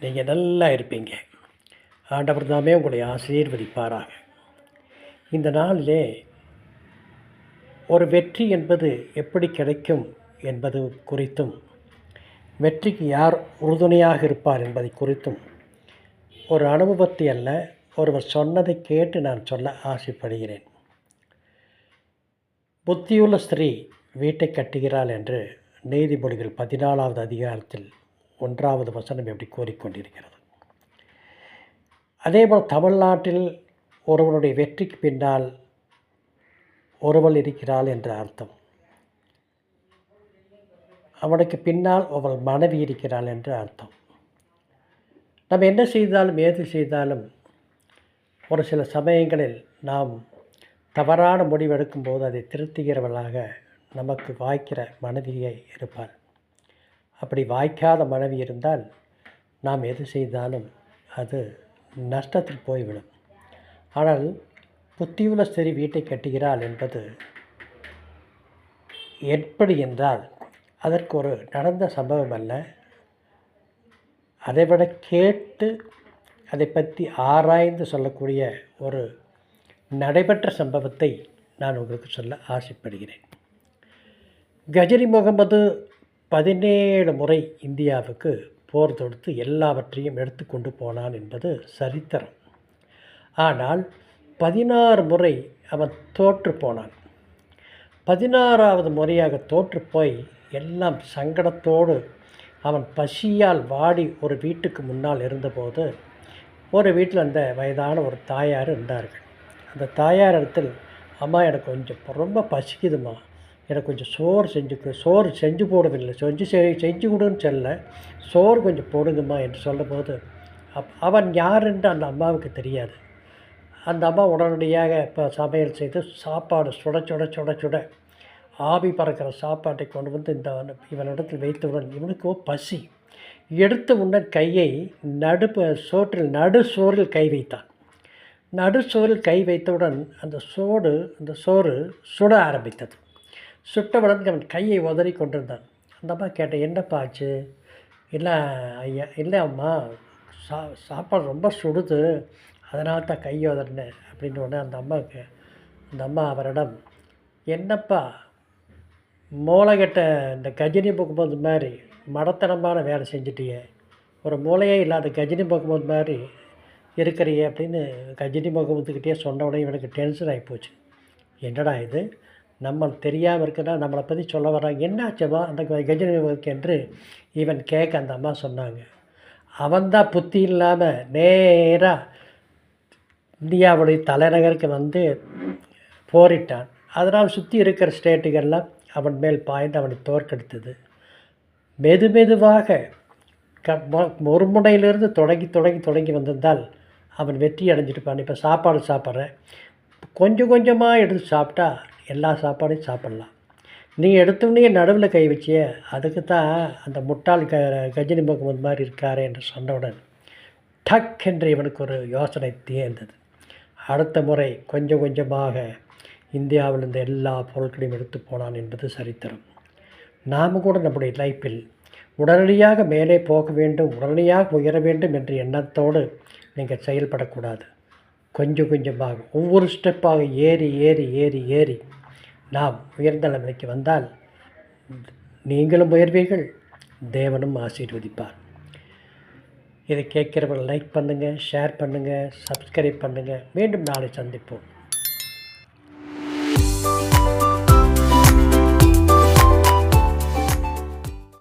நீங்கள் நல்லா இருப்பீங்க. ஆண்டவர் தாமே உங்களை ஆசீர்வதிப்பாராக. இந்த நாளிலே ஒரு வெற்றி என்பது எப்படி கிடைக்கும் என்பது குறித்தும், வெற்றிக்கு யார் உறுதுணையாக இருப்பார் என்பதை குறித்தும் ஒரு அனுபவத்தை அல்ல, ஒருவர் சொன்னதை கேட்டு நான் சொல்ல ஆசைப்படுகிறேன். புத்தியுள்ள ஸ்திரீ வீட்டை கட்டுகிறாள் என்று நீதிமொழிகள் 14வது அதிகாரத்தில் 1வது வசனம் எப்படி கூறிக்கொண்டிருக்கிறது. அதேபோல் தமிழ்நாட்டில் ஒருவனுடைய வெற்றிக்கு பின்னால் ஒருவள் இருக்கிறாள் என்ற அர்த்தம். அவனுக்கு பின்னால் அவள் மனைவி இருக்கிறாள் என்று அர்த்தம். நம்ம என்ன செய்தாலும் ஏது செய்தாலும் ஒரு சில சமயங்களில் நாம் தவறான முடிவெடுக்கும் போது அதை திருத்துகிறவளாக நமக்கு வாய்க்கிற மனைவியை இருப்பாள். அப்படி வாய்க்காத மனைவி இருந்தால் நாம் எது செய்தாலும் அது நஷ்டத்தில் போய்விடும். ஆனால் புத்தியுள்ள ஸ்திரீ வீட்டை கட்டுகிறாள் என்பது எப்படி என்றால், அதற்கு ஒரு நடந்த சம்பவம் அல்ல, அதைவிட கேட்டு அதை பற்றி ஆராய்ந்து சொல்லக்கூடிய ஒரு நடைபெற்ற சம்பவத்தை நான் உங்களுக்கு சொல்ல ஆசைப்படுகிறேன். கஜினி முகமது 17 முறை இந்தியாவுக்கு போர் தொடுத்து எல்லாவற்றையும் எடுத்துக்கொண்டு போனான் என்பது சரித்திரம். ஆனால் 16 முறை அவன் தோற்று போனான். 16வது முறையாக தோற்று போய் எல்லாம் சங்கடத்தோடு அவன் பசியால் வாடி ஒரு வீட்டுக்கு முன்னால் இருந்தபோது, ஒரு வீட்டில் அந்த வயதான ஒரு தாயார் இருந்தார்கள். அந்த தாயார் இடத்தில், அம்மா எனக்கு கொஞ்சம் ரொம்ப பசிக்குதுமா, எனக்கு கொஞ்சம் சோறு செஞ்சு போடவில்லை, செஞ்சு கொடுன்னு சொல்ல, சோறு கொஞ்சம் போடுங்கம்மா என்று சொல்லும்போது அவன் யார் என்று அந்த அம்மாவுக்கு தெரியாது. அந்த அம்மா உடனடியாக இப்போ சமையல் செய்து சாப்பாடு சுட சுட சுட சுட ஆவி பறக்கிற சாப்பாட்டை கொண்டு வந்து இவனிடத்தில் வைத்தவுடன் இவனுக்கோ பசி. எடுத்த உடன் கையை நடு சோறில் கை வைத்தான். நடு சோறில் கை வைத்தவுடன் அந்த சோறு சுட ஆரம்பித்தது. சுட்டவுடன் அவன் கையை உதறி கொண்டிருந்தான். அந்த அம்மா கேட்டேன், என்னப்பா ஆச்சு? இல்லை ஐயா, இல்லை அம்மா, சாப்பாடு ரொம்ப சுடுது, அதனால தான் கை உதறினேன் அப்படின்ற உடனே அந்த அம்மா அவரிடம், என்னப்பா மூளைகட்ட இந்த கஜினி முகமது மாதிரி மடத்தனமான வேலை செஞ்சிட்டியே, ஒரு மூளையே இல்லாத கஜினி முகமது மாதிரி இருக்கிறியே அப்படின்னு கஜினி முகமதுக்கிட்டே சொன்ன உடனே இவனுக்கு டென்ஷன் ஆகிப்போச்சு. என்னடா இது, நம்ம தெரியாமல் இருக்குன்னா நம்மளை பற்றி சொல்ல வர்றாங்க, என்னாச்சவா அந்த கஜினி முகமதுக்கு என்று இவன் கேட்க அந்த அம்மா சொன்னாங்க, அவன்தான் புத்தி இல்லாமல் நேராக இந்தியாவுடைய தலைநகருக்கு வந்து போரிட்டான். அதனால் சுற்றி இருக்கிற ஸ்டேட்டுகள்லாம் அவன் மேல் பாய்ந்து அவனை தோற்கெடுத்தது. மெதுவாக ஒரு முனையிலிருந்து தொடங்கி வந்திருந்தால் அவன் வெற்றி அடைஞ்சிருப்பான். இப்போ சாப்பாடு சாப்பிட்றேன், கொஞ்சம் கொஞ்சமாக எடுத்து சாப்பிட்டா எல்லா சாப்பாடையும் சாப்பிட்லாம். நீ எடுத்தோடனே நடுவில் கை வச்சிய, அதுக்கு தான் அந்த முட்டாள் கஜினி முகமது மாதிரி இருக்காரே என்று சொன்னவுடன் டக் என்று இவனுக்கு ஒரு யோசனை தேர்ந்தது. அடுத்த முறை கொஞ்சம் கொஞ்சமாக இந்தியாவில் இருந்த எல்லா பொருட்களையும் எடுத்து போனான் என்பது சரித்திரம். நாம் கூட நம்முடைய லைஃப்பில் உடனடியாக மேலே போக வேண்டும், உடனடியாக உயர வேண்டும் என்ற எண்ணத்தோடு நீங்கள் செயல்படக்கூடாது. கொஞ்சம் கொஞ்சமாக ஒவ்வொரு ஸ்டெப்பாக ஏறி நாம் உயர்ந்த நிலைக்கு வந்தால் நீங்களும் உயர்வீர்கள், தேவனும் ஆசீர்வதிப்பார். இதை கேட்குறவர்கள் லைக் பண்ணுங்கள், ஷேர் பண்ணுங்கள், சப்ஸ்கிரைப் பண்ணுங்கள். மீண்டும் நாளை சந்திப்போம்.